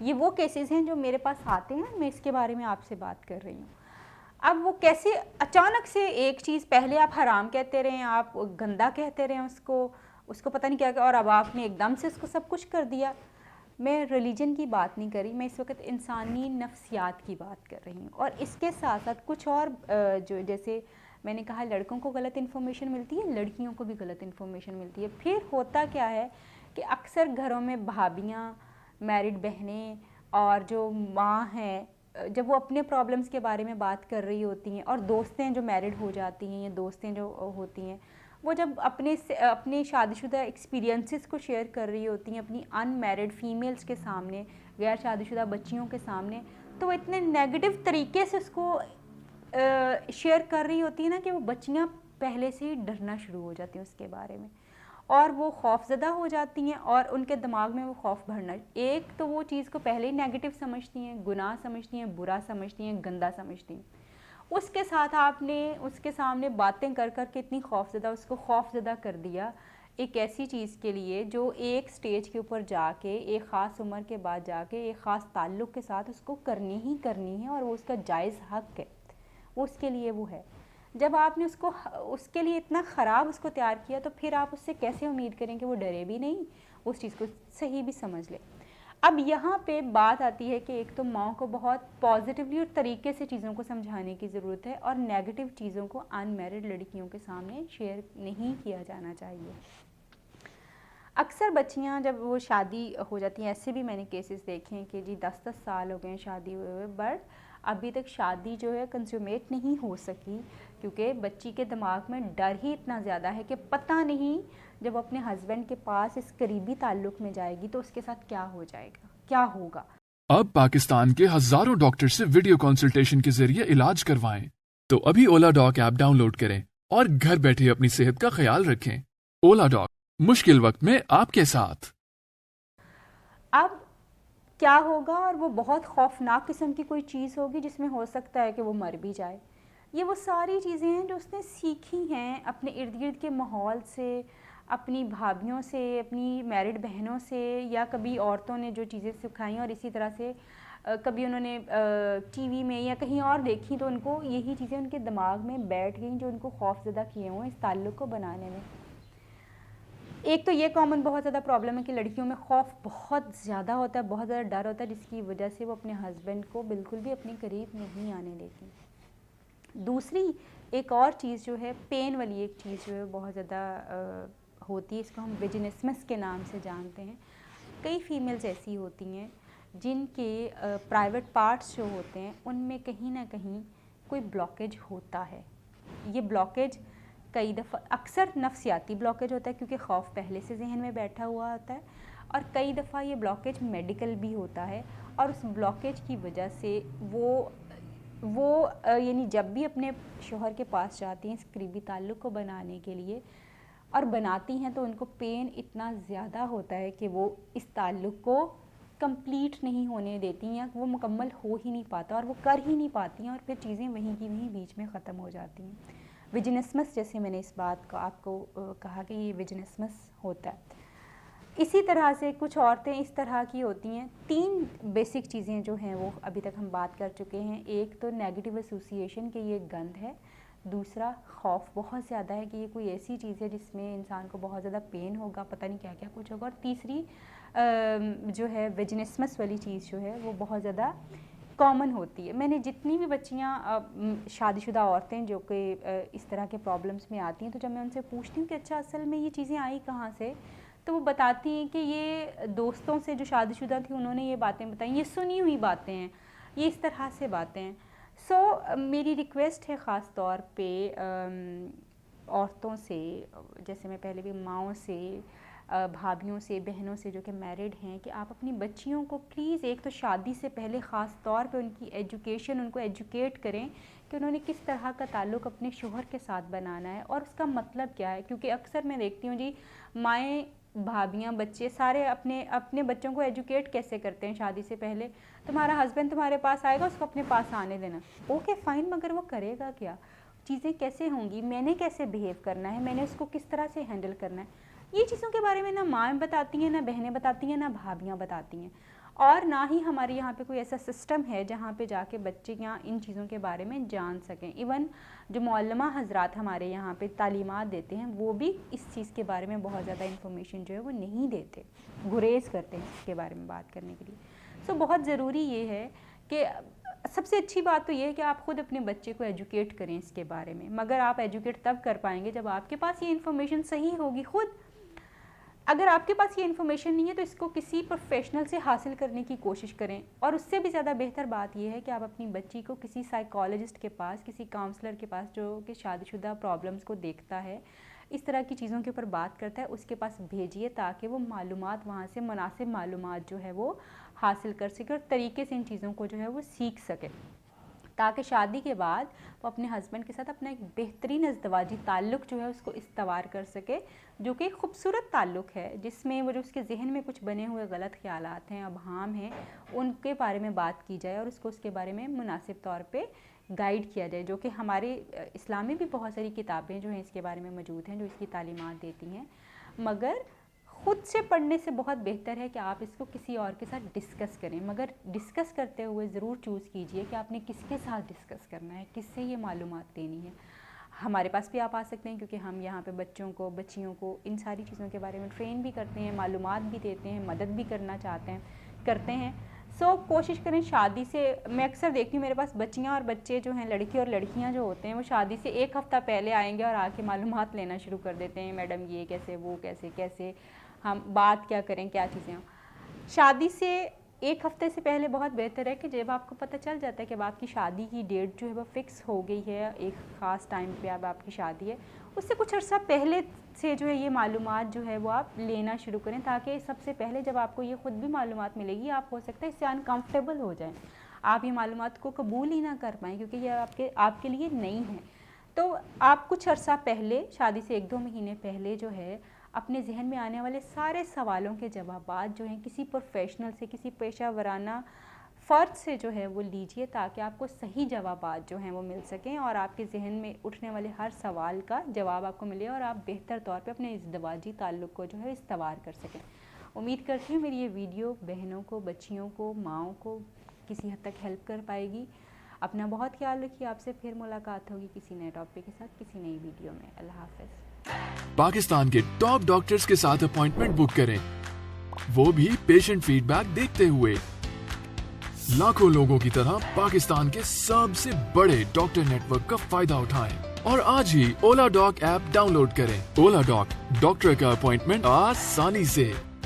یہ وہ کیسز ہیں جو میرے پاس آتے ہیں، میں اس کے بارے میں آپ سے بات کر رہی ہوں. اب وہ کیسے اچانک سے ایک چیز، پہلے آپ حرام کہتے رہے ہیں، آپ گندا کہتے رہے ہیں اس کو پتہ نہیں کیا، اور اب آپ نے ایک دم سے اس کو سب کچھ کر دیا. میں ریلیجن کی بات نہیں کر رہی، میں اس وقت انسانی نفسیات کی بات کر رہی ہوں. اور اس کے ساتھ ساتھ کچھ اور جو جیسے میں نے کہا لڑکوں کو غلط انفارمیشن ملتی ہے، لڑکیوں کو بھی غلط انفارمیشن ملتی ہے. پھر ہوتا کیا ہے کہ اکثر گھروں میں بھابیاں، میرڈ بہنیں اور جو ماں ہیں، جب وہ اپنے پرابلمس کے بارے میں بات کر رہی ہوتی ہیں، اور دوستیں جو میرڈ ہو جاتی ہیں یا دوستیں جو ہوتی ہیں، وہ جب اپنے شادی شدہ ایکسپیرینسز کو شیئر کر رہی ہوتی ہیں اپنی ان میرڈ فیمیلز کے سامنے، غیر شادی شدہ بچیوں کے سامنے، تو وہ اتنے نیگیٹو طریقے سے اس کو شیئر کر رہی ہوتی ہیں نا کہ وہ بچیاں پہلے سے ہی ڈرنا شروع ہو جاتی ہیں اس کے بارے میں، اور وہ خوف زدہ ہو جاتی ہیں، اور ان کے دماغ میں وہ خوف بھرنا. ایک تو وہ چیز کو پہلے ہی نیگیٹو سمجھتی ہیں، گناہ سمجھتی ہیں، برا سمجھتی ہیں، گندا سمجھتی ہیں. اس کے ساتھ آپ نے اس کے سامنے باتیں کر کر کے اتنی خوف زدہ، اس کو خوف زدہ کر دیا ایک ایسی چیز کے لیے جو ایک سٹیج کے اوپر جا کے، ایک خاص عمر کے بعد جا کے، ایک خاص تعلق کے ساتھ اس کو کرنی ہی کرنی ہے، اور وہ اس کا جائز حق ہے، وہ اس کے لیے وہ ہے. جب آپ نے اس کے لیے اتنا خراب اس کو تیار کیا، تو پھر آپ اس سے کیسے امید کریں کہ وہ ڈرے بھی نہیں، اس چیز کو صحیح بھی سمجھ لے. اب یہاں پہ بات آتی ہے کہ ایک تو ماں کو بہت پازیٹیولی اور طریقے سے چیزوں کو سمجھانے کی ضرورت ہے، اور نیگیٹو چیزوں کو ان میرڈ لڑکیوں کے سامنے شیئر نہیں کیا جانا چاہیے. اکثر بچیاں جب وہ شادی ہو جاتی ہیں، ایسے بھی میں نے کیسز دیکھے ہیں کہ جی 10 سال ہو گئے ہیں شادی ہوئے، بٹ ابھی تک شادی جو ہے کنسومیٹ نہیں ہو سکی، کیونکہ بچی کے دماغ میں ڈر ہی اتنا زیادہ ہے کہ پتہ نہیں جب اپنے ہسبینڈ کے پاس اس قریبی تعلق میں جائے گی تو اس کے ساتھ کیا ہو جائے گا، کیا ہوگا. اب پاکستان کے ہزاروں ڈاکٹر سے ویڈیو کنسلٹیشن کے ذریعے علاج کروائیں. تو ابھی اولا ڈاک ایپ ڈاؤن لوڈ کریں اور گھر بیٹھے اپنی صحت کا خیال رکھیں. اولا ڈاک، مشکل وقت میں آپ کے ساتھ. اب کیا ہوگا، اور وہ بہت خوفناک قسم کی کوئی چیز ہوگی جس میں ہو سکتا ہے کہ وہ مر بھی جائے. یہ وہ ساری چیزیں ہیں جو اس نے سیکھی ہیں اپنے ارد گرد کے ماحول سے، اپنی بھابھیوں سے، اپنی میرڈ بہنوں سے، یا کبھی عورتوں نے جو چیزیں سکھائیں، اور اسی طرح سے کبھی انہوں نے ٹی وی میں یا کہیں اور دیکھی تو ان کو یہی چیزیں ان کے دماغ میں بیٹھ گئیں جو ان کو خوف زدہ کیے ہوئے اس تعلق کو بنانے میں. ایک تو یہ کامن بہت زیادہ پرابلم ہے کہ لڑکیوں میں خوف بہت زیادہ ہوتا ہے، بہت زیادہ ڈر ہوتا ہے، جس کی وجہ سے وہ اپنے ہسبینڈ کو بالکل بھی اپنے قریب نہیں آنے دیتی. دوسری ایک اور چیز جو ہے، پین والی ایک چیز جو ہے بہت زیادہ ہوتی ہے، اس کو ہم ویجنسمس کے نام سے جانتے ہیں. کئی فیمیلز ایسی ہوتی ہیں جن کے پرائیویٹ پارٹس جو ہوتے ہیں ان میں کہیں نہ کہیں کوئی بلاکیج ہوتا ہے. یہ بلاکیج کئی دفعہ اکثر نفسیاتی بلاکیج ہوتا ہے کیونکہ خوف پہلے سے ذہن میں بیٹھا ہوا ہوتا ہے، اور کئی دفعہ یہ بلاکیج میڈیکل بھی ہوتا ہے، اور اس بلاکیج کی وجہ سے وہ یعنی جب بھی اپنے شوہر کے پاس جاتی ہیں اس قریبی تعلق کو بنانے کے لیے، اور بناتی ہیں تو ان کو پین اتنا زیادہ ہوتا ہے کہ وہ اس تعلق کو کمپلیٹ نہیں ہونے دیتی ہیں، وہ مکمل ہو ہی نہیں پاتا اور وہ کر ہی نہیں پاتی ہیں، اور پھر چیزیں وہیں کی وہیں بیچ میں ختم ہو جاتی ہیں. ویجنسمس، جیسے میں نے اس بات کو آپ کو کہا کہ یہ ویجنسمس ہوتا ہے. اسی طرح سے کچھ عورتیں اس طرح کی ہوتی ہیں. 3 بیسک چیزیں جو ہیں وہ ابھی تک ہم بات کر چکے ہیں. ایک تو نیگیٹو ایسوسیشن کہ یہ گند ہے، دوسرا خوف بہت زیادہ ہے کہ یہ کوئی ایسی چیز ہے جس میں انسان کو بہت زیادہ پین ہوگا، پتہ نہیں کیا کیا کچھ ہوگا، اور تیسری جو ہے ویجنسمس والی چیز جو ہے وہ بہت زیادہ کامن ہوتی ہے. میں نے جتنی بھی بچیاں شادی شدہ عورتیں جو کہ اس طرح کے پرابلمس میں آتی ہیں، تو جب میں ان سے پوچھتی ہوں کہ اچھا اصل میں یہ چیزیں آئی کہاں سے، تو وہ بتاتی ہیں کہ یہ دوستوں سے جو شادی شدہ تھی انہوں نے یہ باتیں بتائیں، یہ سنی ہوئی باتیں ہیں، یہ اس طرح سے باتیں ہیں. میری ریکویسٹ ہے خاص طور پہ عورتوں سے، جیسے میں پہلے بھی ماؤں سے، بھابھیوں سے، بہنوں سے جو کہ میرڈ ہیں، کہ آپ اپنی بچیوں کو پلیز ایک تو شادی سے پہلے خاص طور پہ ان کی ایجوکیشن، ان کو ایجوکیٹ کریں کہ انہوں نے کس طرح کا تعلق اپنے شوہر کے ساتھ بنانا ہے اور اس کا مطلب کیا ہے. کیونکہ اکثر میں دیکھتی ہوں جی مائیں، بھابیاں، بچے سارے اپنے بچوں کو ایجوکیٹ کیسے کرتے ہیں شادی سے پہلے، تمہارا ہسبینڈ تمہارے پاس آئے گا، اس کو اپنے پاس آنے دینا. اوکے فائن، مگر وہ کرے گا کیا؟ چیزیں کیسے ہوں گی، میں نے کیسے بیہیو کرنا ہے، میں نے اس کو کس طرح سے ہینڈل کرنا ہے، یہ چیزوں کے بارے میں نہ ماں بتاتی ہیں، نہ بہنیں بتاتی ہیں، نہ بھابیاں بتاتی ہیں. اور نہ ہی ہمارے یہاں پہ کوئی ایسا سسٹم ہے جہاں پہ جا کے بچے یہاں ان چیزوں کے بارے میں جان سکیں. ایون جو معلمہ حضرات ہمارے یہاں پہ تعلیمات دیتے ہیں وہ بھی اس چیز کے بارے میں بہت زیادہ انفارمیشن جو ہے وہ نہیں دیتے, گریز کرتے ہیں اس کے بارے میں بات کرنے کے لیے. سو بہت ضروری یہ ہے کہ سب سے اچھی بات تو یہ ہے کہ آپ خود اپنے بچے کو ایجوکیٹ کریں اس کے بارے میں, مگر آپ ایجوکیٹ تب کر پائیں گے جب آپ کے پاس یہ انفارمیشن صحیح ہوگی خود. اگر آپ کے پاس یہ انفارمیشن نہیں ہے تو اس کو کسی پروفیشنل سے حاصل کرنے کی کوشش کریں, اور اس سے بھی زیادہ بہتر بات یہ ہے کہ آپ اپنی بچی کو کسی سائیکالوجسٹ کے پاس, کسی کاؤنسلر کے پاس جو کہ شادی شدہ پرابلمس کو دیکھتا ہے, اس طرح کی چیزوں کے اوپر بات کرتا ہے, اس کے پاس بھیجیے تاکہ وہ معلومات وہاں سے مناسب معلومات جو ہے وہ حاصل کر سکے اور طریقے سے ان چیزوں کو جو ہے وہ سیکھ سکے, تاکہ شادی کے بعد وہ اپنے ہسبینڈ کے ساتھ اپنا ایک بہترین ازدواجی تعلق جو ہے اس کو استوار کر سکے, جو کہ ایک خوبصورت تعلق ہے جس میں وہ جو اس کے ذہن میں کچھ بنے ہوئے غلط خیالات ہیں, ابہام ہیں, ان کے بارے میں بات کی جائے اور اس کو اس کے بارے میں مناسب طور پہ گائیڈ کیا جائے, جو کہ ہمارے اسلام میں بھی بہت ساری کتابیں جو ہیں اس کے بارے میں موجود ہیں جو اس کی تعلیمات دیتی ہیں. مگر خود سے پڑھنے سے بہت بہتر ہے کہ آپ اس کو کسی اور کے ساتھ ڈسکس کریں, مگر ڈسکس کرتے ہوئے ضرور چوز کیجئے کہ آپ نے کس کے ساتھ ڈسکس کرنا ہے, کس سے یہ معلومات لینی ہے. ہمارے پاس بھی آپ آ سکتے ہیں کیونکہ ہم یہاں پہ بچوں کو, بچیوں کو ان ساری چیزوں کے بارے میں ٹرین بھی کرتے ہیں, معلومات بھی دیتے ہیں, مدد بھی کرنا چاہتے ہیں, کرتے ہیں. سو کوشش کریں شادی سے, میں اکثر دیکھتی ہوں میرے پاس بچیاں اور بچے جو ہیں, لڑکی اور لڑکیاں جو ہوتے ہیں, وہ شادی سے ایک ہفتہ پہلے آئیں گے اور آ کے معلومات لینا شروع کر دیتے ہیں, میڈم یہ کیسے, وہ کیسے, کیسے ہم بات کیا کریں, کیا چیزیں ہوں. شادی سے ایک ہفتے سے پہلے بہت بہتر ہے کہ جب آپ کو پتہ چل جاتا ہے کہ اب آپ کی شادی کی ڈیٹ جو ہے وہ فکس ہو گئی ہے, ایک خاص ٹائم پہ اب آپ کی شادی ہے, اس سے کچھ عرصہ پہلے سے جو ہے یہ معلومات جو ہے وہ آپ لینا شروع کریں, تاکہ سب سے پہلے جب آپ کو یہ خود بھی معلومات ملے گی آپ ہو سکتا ہے اس سے انکمفرٹیبل ہو جائیں, آپ یہ معلومات کو قبول ہی نہ کر پائیں کیونکہ یہ آپ کے لیے نئی ہے. تو آپ کچھ عرصہ پہلے, شادی سے 1-2 مہینے پہلے جو ہے اپنے ذہن میں آنے والے سارے سوالوں کے جوابات جو ہیں کسی پروفیشنل سے, کسی پیشہ ورانہ فرد سے جو ہے وہ لیجئے, تاکہ آپ کو صحیح جوابات جو ہیں وہ مل سکیں اور آپ کے ذہن میں اٹھنے والے ہر سوال کا جواب آپ کو ملے اور آپ بہتر طور پہ اپنے ازدواجی تعلق کو جو ہے استوار کر سکیں. امید کرتی ہوں میری یہ ویڈیو بہنوں کو, بچیوں کو, ماؤں کو کسی حد تک ہیلپ کر پائے گی. اپنا بہت خیال رکھیے, آپ سے پھر ملاقات ہوگی کسی نئے ٹاپک کے ساتھ کسی نئی ویڈیو میں. اللہ حافظ. پاکستان کے ٹاپ ڈاکٹرز کے ساتھ اپوائنٹمنٹ بک کریں, وہ بھی پیشنٹ فیڈ بیک دیکھتے ہوئے. لاکھوں لوگوں کی طرح پاکستان کے سب سے بڑے ڈاکٹر نیٹ ورک کا فائدہ اٹھائیں اور آج ہی اولا ڈاک ایپ ڈاؤن لوڈ کریں. اولا ڈاک, ڈاکٹر کا اپوائنٹمنٹ آسانی سے.